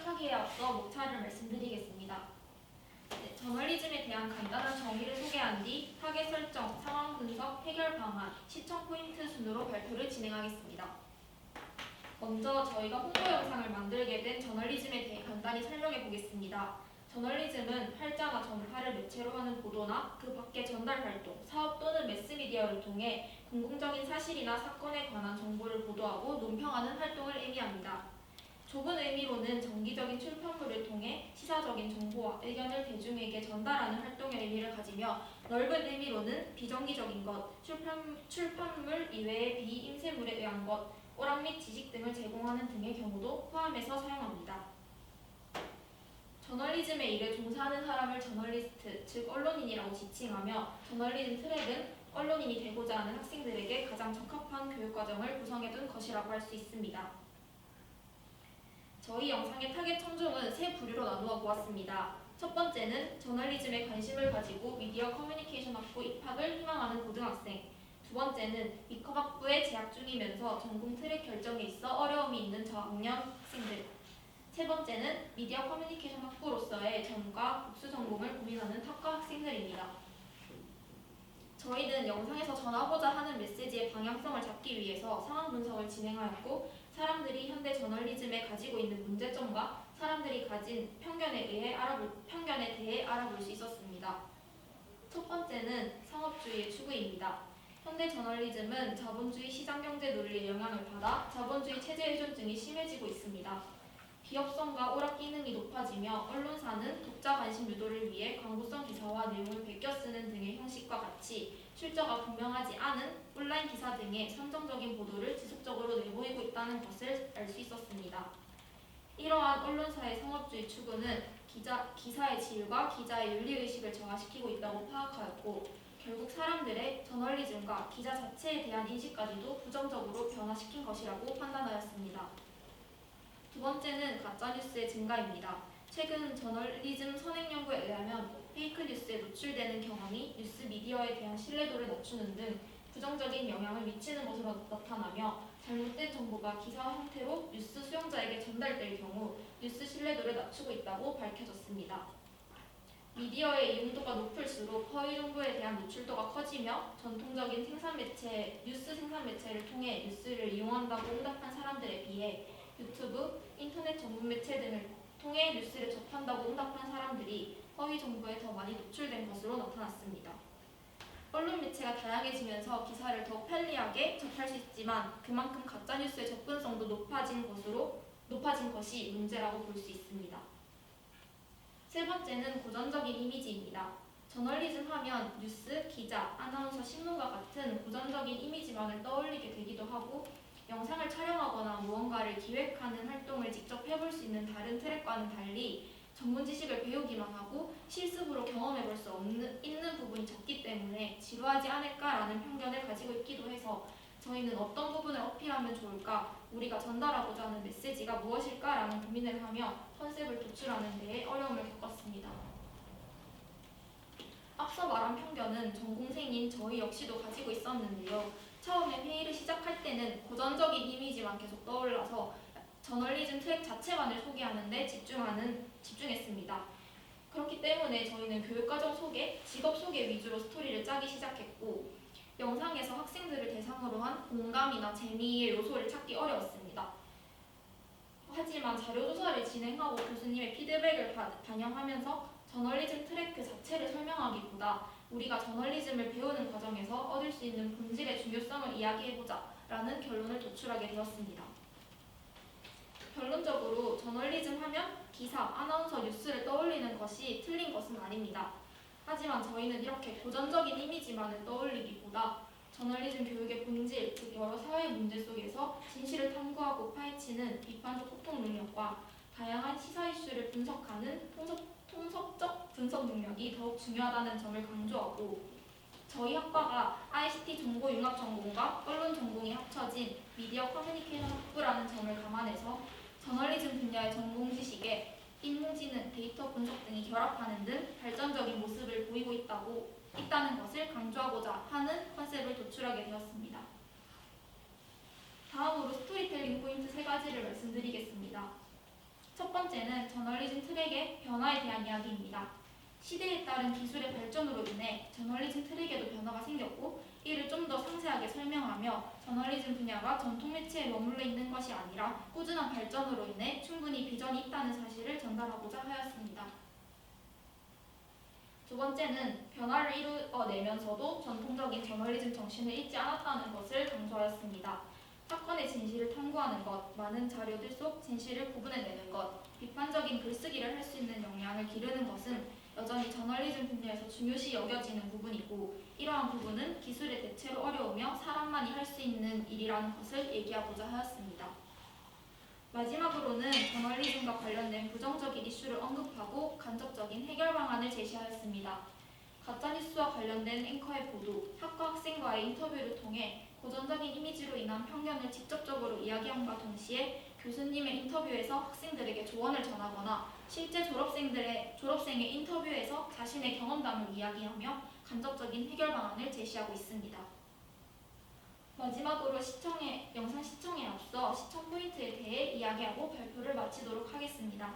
시작하기에 앞서 목차를 말씀드리겠습니다. 네, 저널리즘에 대한 간단한 정의를 소개한 뒤 타겟 설정, 상황 분석, 해결 방안, 시청 포인트 순으로 발표를 진행하겠습니다. 먼저 저희가 홍보 영상을 만들게 된 저널리즘에 대해 간단히 설명해 보겠습니다. 저널리즘은 활자나 전파를 매체로 하는 보도나 그 밖의 전달 활동, 사업 또는 매스미디어를 통해 공공적인 사실이나 사건에 관한 정보를 보도하고 논평하는 활동을 의미합니다. 좁은 의미로는 정기적인 출판물을 통해 시사적인 정보와 의견을 대중에게 전달하는 활동의 의미를 가지며, 넓은 의미로는 비정기적인 것, 출판물 이외의 비임세물에 의한 것, 오락 및 지식 등을 제공하는 등의 경우도 포함해서 사용합니다. 저널리즘에 일에 종사하는 사람을 저널리스트, 즉 언론인이라고 지칭하며, 저널리즘 트랙은 언론인이 되고자 하는 학생들에게 가장 적합한 교육과정을 구성해둔 것이라고 할 수 있습니다. 저희 영상의 타겟 청중은 세 부류로 나누어 보았습니다. 첫 번째는 저널리즘에 관심을 가지고 미디어 커뮤니케이션 학부 입학을 희망하는 고등학생, 두 번째는 미커학부에 재학 중이면서 전공 트랙 결정에 있어 어려움이 있는 저학년 학생들, 세 번째는 미디어 커뮤니케이션 학부로서의 전과 복수 전공을 고민하는 학과 학생들입니다. 저희는 영상에서 전하고자 하는 메시지의 방향성을 잡기 위해서 상황 분석을 진행하였고, 사람들이 현대 저널리즘에 가지고 있는 문제점과 사람들이 가진 편견에 대해 알아볼 수 있었습니다. 첫 번째는 상업주의의 추구입니다. 현대 저널리즘은 자본주의 시장경제 논리의 영향을 받아 자본주의 체제 의존증이 심해지고 있습니다. 기업성과 오락 기능이 높아지며 언론사는 독자 관심 유도를 위해 광고성 기사와 내용을 베껴 쓰는 등의 형식과 같이 출처가 분명하지 않은 온라인 기사 등의 선정적인 보도를 지속적으로 내보이고 있다는 것을 알 수 있었습니다. 이러한 언론사의 상업주의 추구는 기사의 질과 기자의 윤리의식을 저하시키고 있다고 파악하였고, 결국 사람들의 저널리즘과 기자 자체에 대한 인식까지도 부정적으로 변화시킨 것이라고 판단하였습니다. 두 번째는 가짜뉴스의 증가입니다. 최근 저널리즘 선행 연구에 의하면 페이크 뉴스에 노출되는 경험이 뉴스 미디어에 대한 신뢰도를 낮추는 등 부정적인 영향을 미치는 것으로 나타나며, 잘못된 정보가 기사 형태로 뉴스 수용자에게 전달될 경우 뉴스 신뢰도를 낮추고 있다고 밝혀졌습니다. 미디어의 이용도가 높을수록 허위 정보에 대한 노출도가 커지며, 전통적인 뉴스 생산 매체를 통해 뉴스를 이용한다고 응답한 사람들에 비해 유튜브, 인터넷 전문 매체 등을 통해 뉴스를 접한다고 응답한 사람들이 허위 정보에 더 많이 노출된 것으로 나타났습니다. 언론 매체가 다양해지면서 기사를 더 편리하게 접할 수 있지만, 그만큼 가짜뉴스의 접근성도 높아진 것이 문제라고 볼 수 있습니다. 세 번째는 고전적인 이미지입니다. 저널리즘 하면 뉴스, 기자, 아나운서, 신문과 같은 고전적인 이미지만을 떠올리게 되기도 하고, 영상을 촬영하거나 무언가를 기획하는 활동을 직접 해볼 수 있는 다른 트랙과는 달리 전문 지식을 배우기만 하고 실습으로 경험해볼 수 있는 부분이 적기 때문에 지루하지 않을까라는 편견을 가지고 있기도 해서, 저희는 어떤 부분을 어필하면 좋을까, 우리가 전달하고자 하는 메시지가 무엇일까라는 고민을 하며 컨셉을 도출하는 데에 어려움을 겪었습니다. 앞서 말한 편견은 전공생인 저희 역시도 가지고 있었는데요. 처음에 회의를 시작할 때는 고전적인 이미지만 계속 떠올라서 저널리즘 트랙 자체만을 소개하는 데 집중했습니다. 그렇기 때문에 저희는 교육과정 소개, 직업 소개 위주로 스토리를 짜기 시작했고, 영상에서 학생들을 대상으로 한 공감이나 재미의 요소를 찾기 어려웠습니다. 하지만 자료조사를 진행하고 교수님의 피드백을 반영하면서 저널리즘 트랙 그 자체를 설명하기보다 우리가 저널리즘을 배우는 과정에서 얻을 수 있는 본질의 중요성을 이야기해보자 라는 결론을 도출하게 되었습니다. 결론적으로 저널리즘 하면 기사, 아나운서, 뉴스를 떠올리는 것이 틀린 것은 아닙니다. 하지만 저희는 이렇게 고전적인 이미지만을 떠올리기보다 저널리즘 교육의 본질, 즉 여러 사회 문제 속에서 진실을 탐구하고 파헤치는 비판적 소통 능력과 다양한 시사 이슈를 분석하는 통섭적 분석 능력이 더욱 중요하다는 점을 강조하고, 저희 학과가 ICT 정보융합 전공과 언론 전공이 합쳐진 미디어 커뮤니케이션 학부라는 점을 감안해서 저널리즘 분야의 전공 지식에 인공지능, 데이터 분석 등이 결합하는 등 발전적인 모습을 보이고 있다는 것을 강조하고자 하는 컨셉을 도출하게 되었습니다. 다음으로 스토리텔링 포인트 3가지를 말씀드리겠습니다. 첫 번째는 저널리즘 트랙의 변화에 대한 이야기입니다. 시대에 따른 기술의 발전으로 인해 저널리즘 트랙에도 변화가 생겼고 이를 좀 더 상세하게 설명하며 저널리즘 분야가 전통 매체에 머물러 있는 것이 아니라 꾸준한 발전으로 인해 충분히 비전이 있다는 사실을 전달하고자 하였습니다. 두 번째는 변화를 이루어내면서도 전통적인 저널리즘 정신을 잊지 않았다는 것을 강조하였습니다. 사건의 진실을 탐구하는 것, 많은 자료들 속 진실을 구분해내는 것, 비판적인 글쓰기를 할 수 있는 역량을 기르는 것은 여전히 저널리즘 분야에서 중요시 여겨지는 부분이고 이러한 부분은 기술의 대체로 어려우며 사람만이 할 수 있는 일이라는 것을 얘기하고자 하였습니다. 마지막으로는 저널리즘과 관련된 부정적인 이슈를 언급하고 간접적인 해결 방안을 제시하였습니다. 가짜뉴스와 관련된 앵커의 보도, 학과 학생과의 인터뷰를 통해 고전적인 이미지로 인한 편견을 직접적으로 이야기함과 동시에 교수님의 인터뷰에서 학생들에게 조언을 전하거나 실제 졸업생의 인터뷰에서 자신의 경험담을 이야기하며 간접적인 해결 방안을 제시하고 있습니다. 마지막으로 영상 시청에 앞서 시청 포인트에 대해 이야기하고 발표를 마치도록 하겠습니다.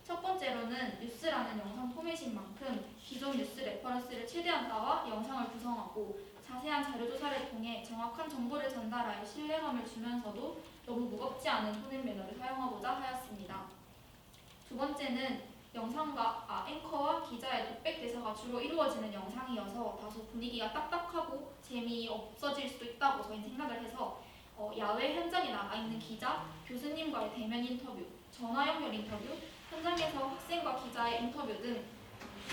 첫 번째로는 뉴스라는 영상 포맷인 만큼 기존 뉴스 레퍼런스를 최대한 따와 영상을 구성하고 자세한 자료조사를 통해 정확한 정보를 전달하여 신뢰감을 주면서도 너무 무겁지 않은 토론 매너를 사용하고자 하였습니다. 두 번째는 앵커와 기자의 독백 대사가 주로 이루어지는 영상이어서 다소 분위기가 딱딱하고 재미없어질 수도 있다고 저희는 생각을 해서 야외 현장에 나가 있는 기자, 교수님과의 대면 인터뷰, 전화 연결 인터뷰, 현장에서 학생과 기자의 인터뷰 등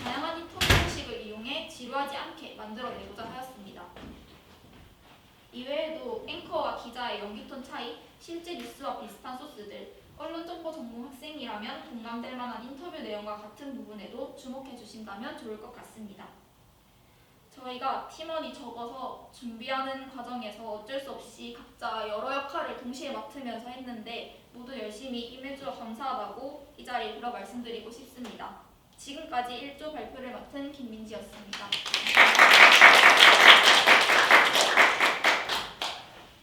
다양한 인터뷰 방식을 이용해 지루하지 않게 만들어내고자 하였습니다. 이외에도 앵커와 기자의 연기톤 차이, 실제 뉴스와 비슷한 소스들, 언론정보 전공 학생이라면 공감될 만한 인터뷰 내용과 같은 부분에도 주목해 주신다면 좋을 것 같습니다. 저희가 팀원이 적어서 준비하는 과정에서 어쩔 수 없이 각자 여러 역할을 동시에 맡으면서 했는데 모두 열심히 임해주어 감사하다고 이 자리에 들어 말씀드리고 싶습니다. 지금까지 1조 발표를 맡은 김민지였습니다.